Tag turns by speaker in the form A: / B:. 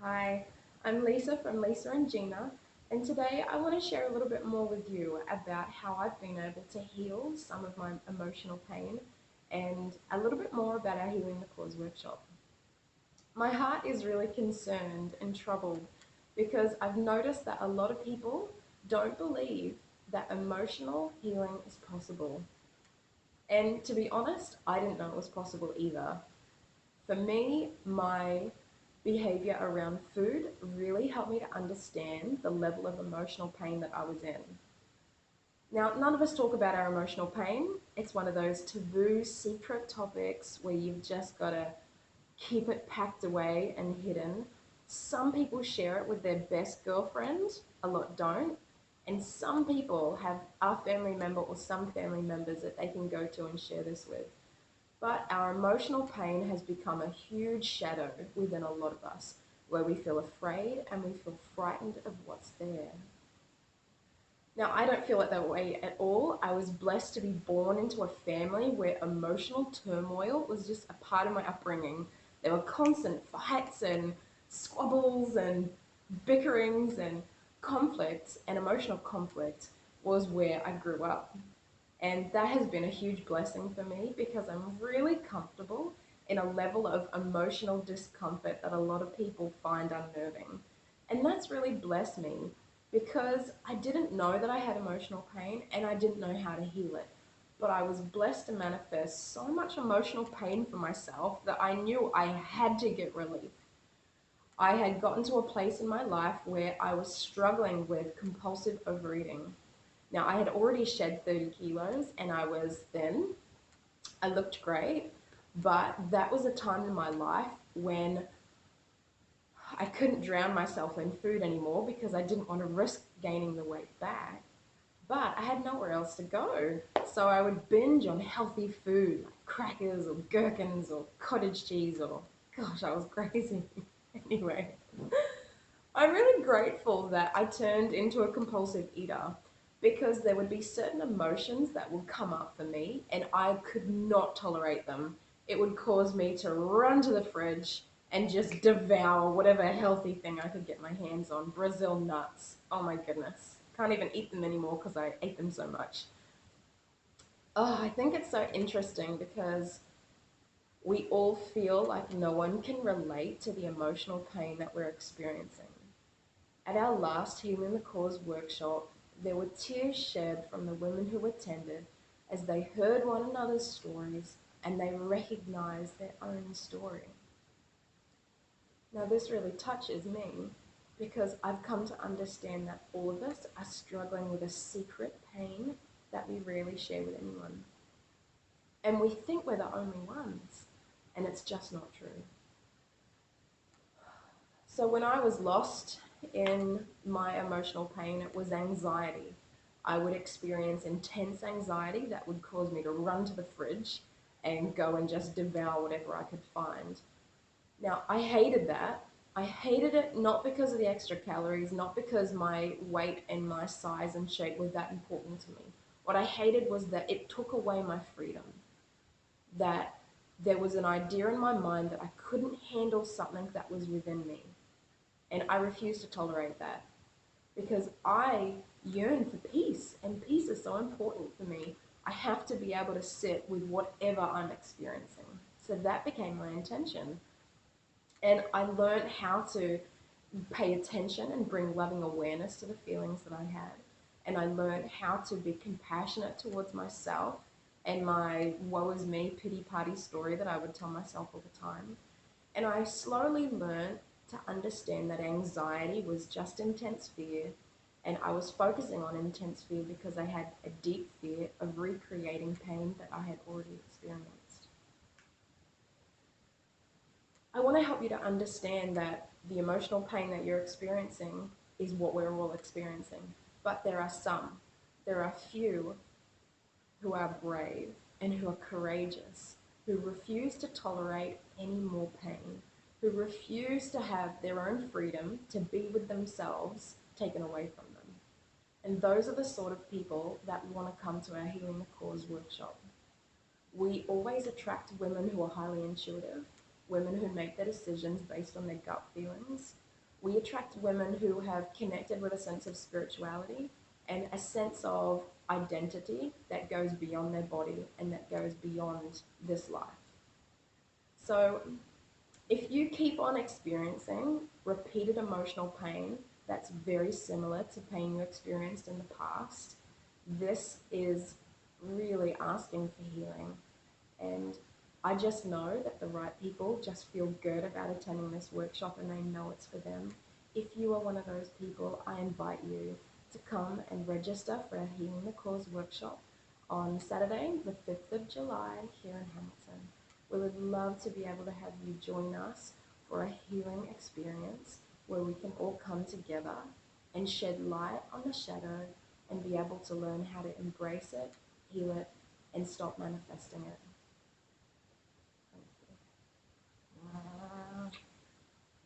A: Hi, I'm Lysa from Lysa and Gina, and today I want to share a little bit more with you about how I've been able to heal some of my emotional pain and a little bit more about our Healing the Cause workshop. My heart is really concerned and troubled because I've noticed that a lot of people don't believe that emotional healing is possible. And to be honest, I didn't know it was possible either. For me, my behavior around food really helped me to understand the level of emotional pain that I was in. Now, none of us talk about our emotional pain. It's one of those taboo, secret topics where you've just got to keep it packed away and hidden. Some people share it with their best girlfriend, a lot don't. And some people have a family member or some family members that they can go to and share this with. But our emotional pain has become a huge shadow within a lot of us, where we feel afraid and we feel frightened of what's there. Now, I don't feel it that way at all. I was blessed to be born into a family where emotional turmoil was just a part of my upbringing. There were constant fights and squabbles and bickerings and conflicts, and emotional conflict was where I grew up. And that has been a huge blessing for me because I'm really comfortable in a level of emotional discomfort that a lot of people find unnerving. And that's really blessed me because I didn't know that I had emotional pain and I didn't know how to heal it. But I was blessed to manifest so much emotional pain for myself that I knew I had to get relief. I had gotten to a place in my life where I was struggling with compulsive overeating. Now, I had already shed 30 kilos and I was thin. I looked great, but that was a time in my life when I couldn't drown myself in food anymore because I didn't want to risk gaining the weight back. But I had nowhere else to go. So I would binge on healthy food like crackers or gherkins or cottage cheese or, gosh, I was crazy. Anyway, I'm really grateful that I turned into a compulsive eater because there would be certain emotions that would come up for me and I could not tolerate them. It would cause me to run to the fridge and just devour whatever healthy thing I could get my hands on. Brazil nuts. Oh my goodness. Can't even eat them anymore because I ate them so much. Oh, I think it's so interesting because we all feel like no one can relate to the emotional pain that we're experiencing. At our last Healing the Cause workshop, there were tears shed from the women who attended as they heard one another's stories and they recognized their own story. Now, this really touches me because I've come to understand that all of us are struggling with a secret pain that we rarely share with anyone. And we think we're the only ones, and it's just not true. So when I was lost in my emotional pain, it was anxiety. I would experience intense anxiety that would cause me to run to the fridge and go and just devour whatever I could find. Now, I hated that. I hated it not because of the extra calories, not because my weight and my size and shape were that important to me. What I hated was that it took away my freedom, that there was an idea in my mind that I couldn't handle something that was within me. And I refuse to tolerate that because I yearn for peace, and peace is so important for me. I have to be able to sit with whatever I'm experiencing. So that became my intention. And I learned how to pay attention and bring loving awareness to the feelings that I had. And I learned how to be compassionate towards myself and my woe is me pity party story that I would tell myself all the time. And I slowly learned to understand that anxiety was just intense fear, and I was focusing on intense fear because I had a deep fear of recreating pain that I had already experienced. I want to help you to understand that the emotional pain that you're experiencing is what we're all experiencing, but there are few who are brave and who are courageous, who refuse to tolerate any more pain, who refuse to have their own freedom to be with themselves taken away from them. And those are the sort of people that want to come to our Healing the Cause workshop. We always attract women who are highly intuitive, women who make their decisions based on their gut feelings, We attract women who have connected with a sense of spirituality and a sense of identity that goes beyond their body and that goes beyond this life. So if you keep on experiencing repeated emotional pain that's very similar to pain you experienced in the past, this is really asking for healing. And I just know that the right people just feel good about attending this workshop and they know it's for them. If you are one of those people, I invite you to come and register for our Healing the Cause workshop on Saturday, the 5th of July here in Hamilton. We would love to be able to have you join us for a healing experience where we can all come together and shed light on the shadow and be able to learn how to embrace it, heal it, and stop manifesting it.